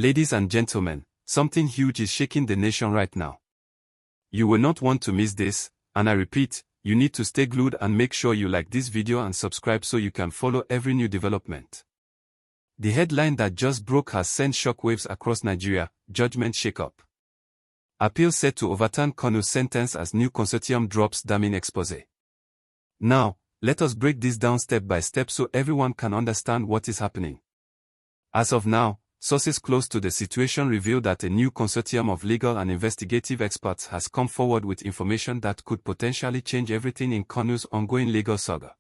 Ladies and gentlemen, something huge is shaking the nation right now. You will not want to miss this, and I repeat, you need to stay glued and make sure you like this video and subscribe so you can follow every new development. The headline that just broke has sent shockwaves across Nigeria: judgment shakeup. Appeal set to overturn Kanu's sentence as new consortium drops damning exposé. Now, let us break this down step by step so everyone can understand what is happening. As of now, sources close to the situation reveal that a new consortium of legal and investigative experts has come forward with information that could potentially change everything in Kanu's ongoing legal saga.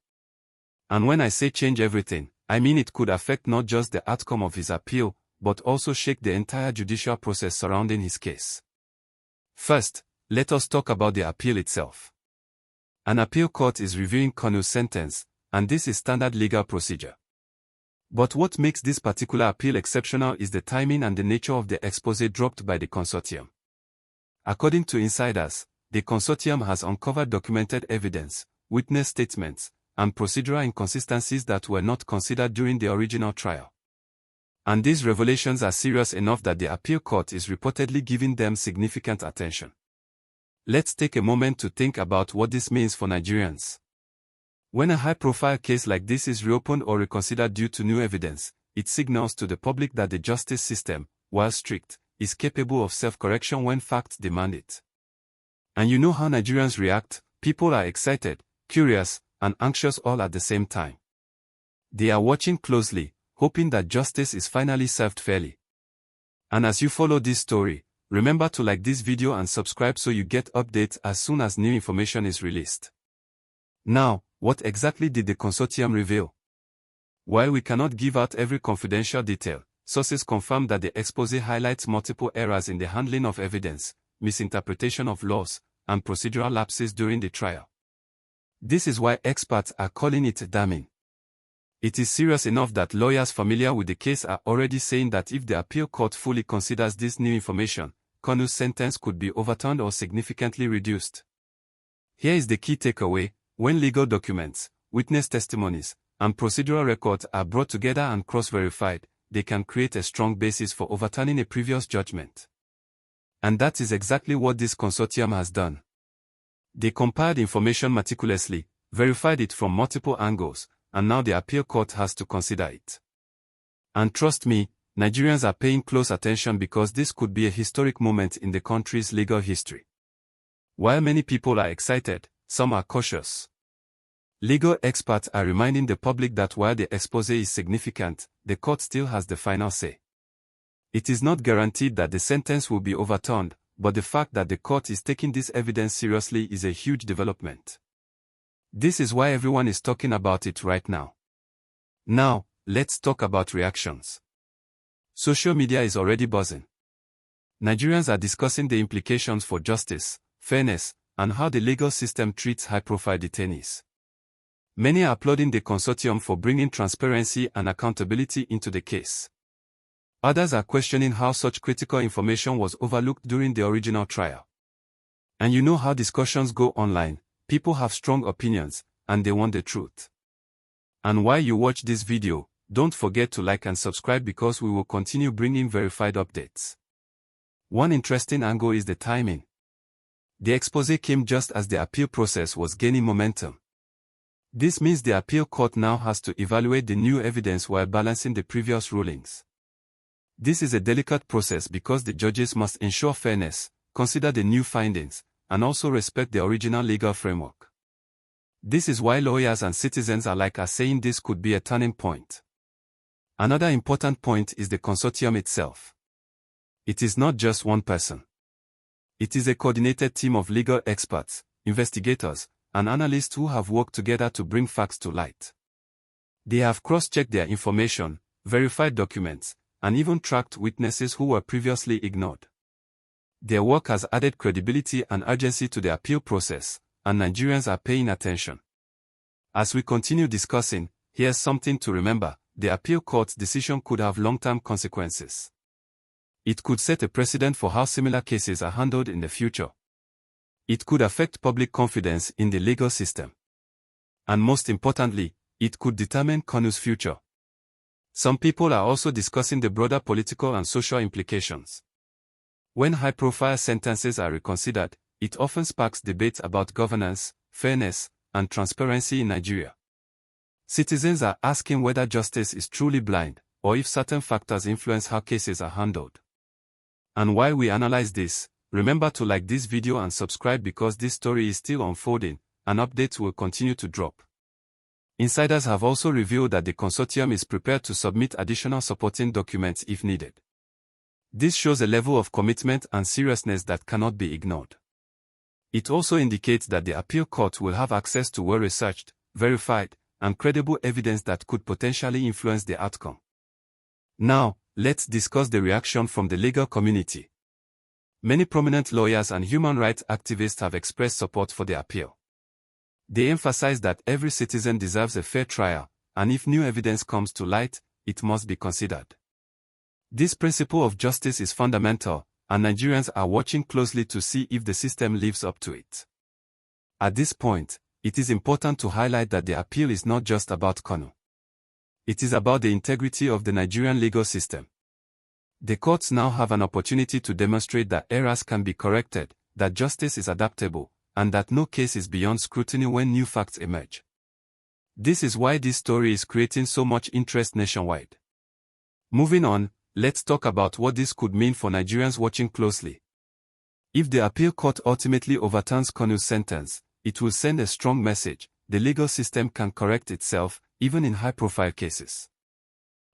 And when I say change everything, I mean it could affect not just the outcome of his appeal, but also shake the entire judicial process surrounding his case. First, let us talk about the appeal itself. An appeal court is reviewing Kanu's sentence, and this is standard legal procedure. But what makes this particular appeal exceptional is the timing and the nature of the exposé dropped by the consortium. According to insiders, the consortium has uncovered documented evidence, witness statements, and procedural inconsistencies that were not considered during the original trial. And these revelations are serious enough that the appeal court is reportedly giving them significant attention. Let's take a moment to think about what this means for Nigerians. When a high-profile case like this is reopened or reconsidered due to new evidence, it signals to the public that the justice system, while strict, is capable of self-correction when facts demand it. And you know how Nigerians react: people are excited, curious, and anxious all at the same time. They are watching closely, hoping that justice is finally served fairly. And as you follow this story, remember to like this video and subscribe so you get updates as soon as new information is released. Now, what exactly did the consortium reveal? While we cannot give out every confidential detail, sources confirm that the exposé highlights multiple errors in the handling of evidence, misinterpretation of laws, and procedural lapses during the trial. This is why experts are calling it damning. It is serious enough that lawyers familiar with the case are already saying that if the appeal court fully considers this new information, Kanu's sentence could be overturned or significantly reduced. Here is the key takeaway: when legal documents, witness testimonies, and procedural records are brought together and cross-verified, they can create a strong basis for overturning a previous judgment. And that is exactly what this consortium has done. They compiled information meticulously, verified it from multiple angles, and now the appeal court has to consider it. And trust me, Nigerians are paying close attention because this could be a historic moment in the country's legal history. While many people are excited, some are cautious. Legal experts are reminding the public that while the exposé is significant, the court still has the final say. It is not guaranteed that the sentence will be overturned, but the fact that the court is taking this evidence seriously is a huge development. This is why everyone is talking about it right now. Now, let's talk about reactions. Social media is already buzzing. Nigerians are discussing the implications for justice, fairness, and how the legal system treats high-profile detainees. Many are applauding the consortium for bringing transparency and accountability into the case. Others are questioning how such critical information was overlooked during the original trial. And you know how discussions go online: people have strong opinions, and they want the truth. And while you watch this video, don't forget to like and subscribe because we will continue bringing verified updates. One interesting angle is the timing. The exposé came just as the appeal process was gaining momentum. This means the appeal court now has to evaluate the new evidence while balancing the previous rulings. This is a delicate process because the judges must ensure fairness, consider the new findings, and also respect the original legal framework. This is why lawyers and citizens alike are saying this could be a turning point. Another important point is the consortium itself. It is not just one person. It is a coordinated team of legal experts, investigators, and analysts who have worked together to bring facts to light. They have cross-checked their information, verified documents, and even tracked witnesses who were previously ignored. Their work has added credibility and urgency to the appeal process, and Nigerians are paying attention. As we continue discussing, here's something to remember: the appeal court's decision could have long-term consequences. It could set a precedent for how similar cases are handled in the future. It could affect public confidence in the legal system. And most importantly, it could determine Kanu's future. Some people are also discussing the broader political and social implications. When high-profile sentences are reconsidered, it often sparks debates about governance, fairness, and transparency in Nigeria. Citizens are asking whether justice is truly blind, or if certain factors influence how cases are handled. And while we analyze this, remember to like this video and subscribe because this story is still unfolding, and updates will continue to drop. Insiders have also revealed that the Consortium is prepared to submit additional supporting documents if needed. This shows a level of commitment and seriousness that cannot be ignored. It also indicates that the appeal court will have access to well-researched, verified, and credible evidence that could potentially influence the outcome. Now, let's discuss the reaction from the legal community. Many prominent lawyers and human rights activists have expressed support for the appeal. They emphasize that every citizen deserves a fair trial, and if new evidence comes to light, it must be considered. This principle of justice is fundamental, and Nigerians are watching closely to see if the system lives up to it. At this point, it is important to highlight that the appeal is not just about Kanu. It is about the integrity of the Nigerian legal system. The courts now have an opportunity to demonstrate that errors can be corrected, that justice is adaptable, and that no case is beyond scrutiny when new facts emerge. This is why this story is creating so much interest nationwide. Moving on, let's talk about what this could mean for Nigerians watching closely. If the appeal court ultimately overturns Kanu's sentence, it will send a strong message: the legal system can correct itself, even in high-profile cases.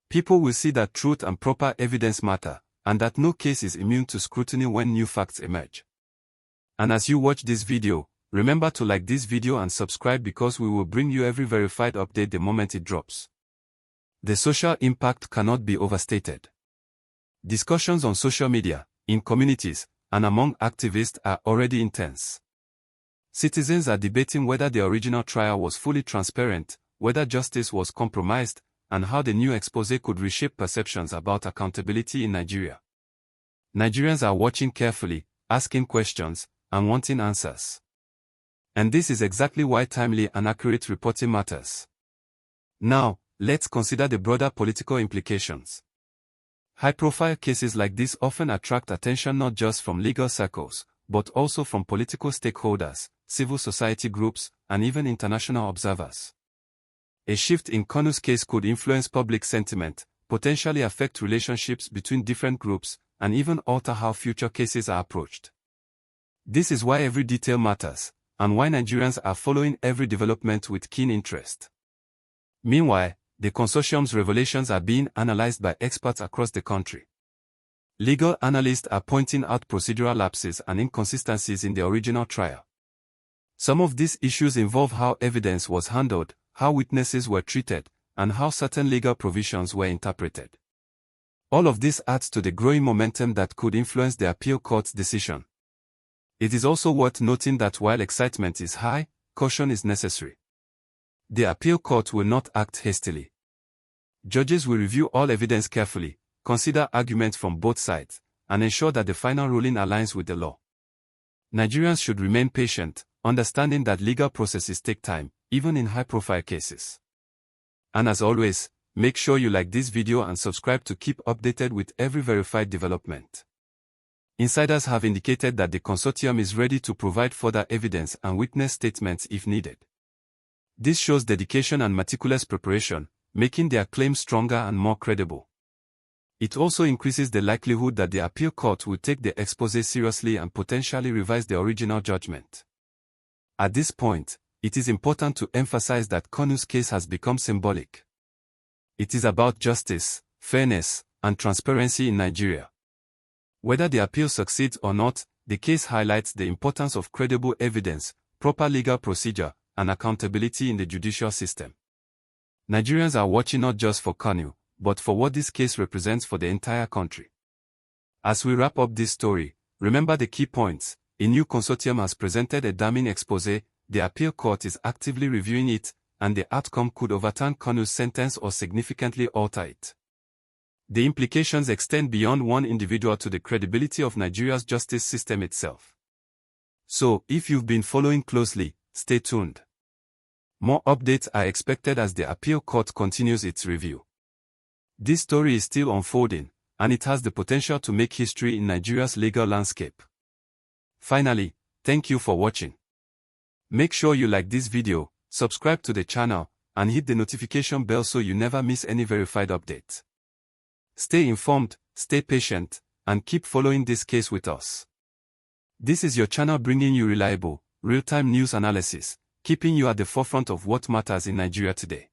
People will see that truth and proper evidence matter, and that no case is immune to scrutiny when new facts emerge. And as you watch this video, remember to like this video and subscribe because we will bring you every verified update the moment it drops. The social impact cannot be overstated. Discussions on social media, in communities, and among activists are already intense. Citizens are debating whether the original trial was fully transparent, whether justice was compromised, and how the new exposé could reshape perceptions about accountability in Nigeria. Nigerians are watching carefully, asking questions, and wanting answers. And this is exactly why timely and accurate reporting matters. Now, let's consider the broader political implications. High-profile cases like this often attract attention not just from legal circles, but also from political stakeholders, civil society groups, and even international observers. A shift in Kanu's case could influence public sentiment, potentially affect relationships between different groups, and even alter how future cases are approached. This is why every detail matters, and why Nigerians are following every development with keen interest. Meanwhile, the Consortium's revelations are being analyzed by experts across the country. Legal analysts are pointing out procedural lapses and inconsistencies in the original trial. Some of these issues involve how evidence was handled, how witnesses were treated, and how certain legal provisions were interpreted. All of this adds to the growing momentum that could influence the appeal court's decision. It is also worth noting that while excitement is high, caution is necessary. The appeal court will not act hastily. Judges will review all evidence carefully, consider arguments from both sides, and ensure that the final ruling aligns with the law. Nigerians should remain patient, understanding that legal processes take time, even in high-profile cases. And as always, make sure you like this video and subscribe to keep updated with every verified development. Insiders have indicated that the Consortium is ready to provide further evidence and witness statements if needed. This shows dedication and meticulous preparation, making their claims stronger and more credible. It also increases the likelihood that the appeal court will take the exposé seriously and potentially revise the original judgment. At this point, it is important to emphasize that Kanu's case has become symbolic. It is about justice, fairness, and transparency in Nigeria. Whether the appeal succeeds or not, the case highlights the importance of credible evidence, proper legal procedure, and accountability in the judicial system. Nigerians are watching not just for Kanu, but for what this case represents for the entire country. As we wrap up this story, remember the key points. A new consortium has presented a damning exposé, the appeal court is actively reviewing it, and the outcome could overturn Kanu's sentence or significantly alter it. The implications extend beyond one individual to the credibility of Nigeria's justice system itself. So, if you've been following closely, stay tuned. More updates are expected as the appeal court continues its review. This story is still unfolding, and it has the potential to make history in Nigeria's legal landscape. Finally, thank you for watching. Make sure you like this video, subscribe to the channel, and hit the notification bell so you never miss any verified update. Stay informed, stay patient, and keep following this case with us. This is your channel bringing you reliable, real-time news analysis, keeping you at the forefront of what matters in Nigeria today.